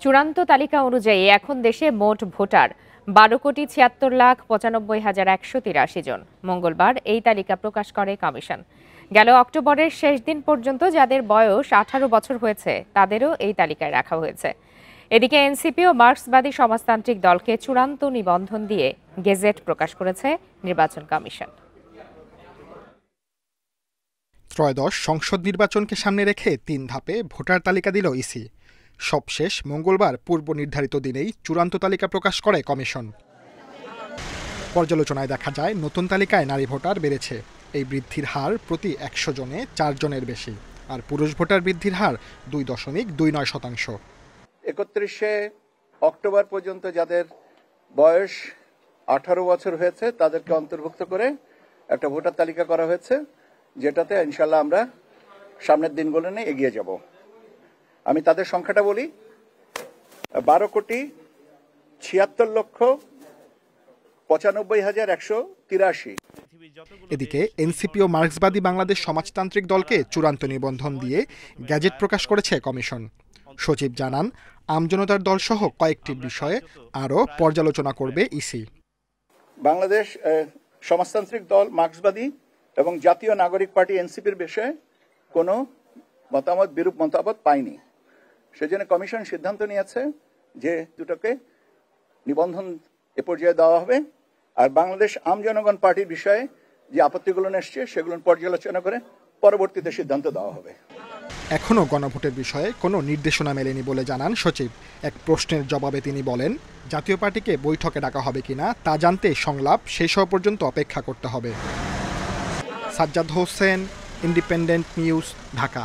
চূড়ান্ত তালিকা অনুযায়ী এখন দেশে মোট ভোটার 12,76,95,183 জন। মঙ্গলবার এই তালিকা প্রকাশ করে কমিশন। গেল অক্টোবরের শেষ দিন পর্যন্ত যাদের বয়স 18 বছর হয়েছে তাদেরও এই তালিকায় রাখা হয়েছে। এদিকে এনসিপি ও মার্ক্সবাদী সমাজতান্ত্রিক দলকে চূড়ান্ত নিবন্ধন দিয়ে গেজেট প্রকাশ করেছে নির্বাচন কমিশন। ত্রয়োদশ সংসদ নির্বাচনকে সামনে রেখে 3 ধাপে ভোটার তালিকা দিল ইসি। সবশেষ মঙ্গলবার পূর্ব নির্ধারিত দিনেই চূড়ান্ত তালিকা প্রকাশ করে কমিশন। পর্যালোচনায় দেখা যায় নতুন তালিকায় নারী ভোটার বেড়েছে। এই বৃদ্ধির হার প্রতি 100 জনে 4 জনের বেশি, আর পুরুষ ভোটার বৃদ্ধির হার 2.29%। 31শে অক্টোবর পর্যন্ত যাদের বয়স 18 বছর হয়েছে তাদেরকে অন্তর্ভুক্ত করে একটা ভোটার তালিকা করা হয়েছে, যেটাতে ইনশাল্লাহ আমরা সামনের দিনগুলো নিয়ে এগিয়ে যাব। আমি তাদের সংখ্যাটা বলি, 12,76,95,183। এদিকে এনসিপি ও মার্ক্সবাদী বাংলাদেশ সমাজতান্ত্রিক দলকে চূড়ান্ত নিবন্ধন দিয়ে গ্যাজেট প্রকাশ করেছে কমিশন। সচিব জানান, আমজনতার দল সহ কয়েকটি বিষয়ে আরও পর্যালোচনা করবে ইসি। বাংলাদেশ সমাজতান্ত্রিক দল, মার্ক্সবাদী এবং জাতীয় নাগরিক পার্টি এনসিপির বিষয়ে কোনো বিরূপ মতামত পায়নি। সেজন্য কমিশন সিদ্ধান্ত নিয়েছে যে দুটোকে নিবন্ধন এ পর্যায়ে দেওয়া হবে, আর বাংলাদেশ আমজনগণ পার্টির বিষয়ে যে আপত্তিগুলো এসছে সেগুলো পর্যালোচনা করে পরবর্তীতে সিদ্ধান্ত দেওয়া হবে। এখনও গণভোটের বিষয়ে কোনো নির্দেশনা মেলেনি বলে জানান সচিব। এক প্রশ্নের জবাবে তিনি বলেন, জাতীয় পার্টিকে বৈঠকে ডাকা হবে কিনা তা জানতে সংলাপ শেষ হওয়া পর্যন্ত অপেক্ষা করতে হবে। Sajjad Hossain, independent news, Dhaka.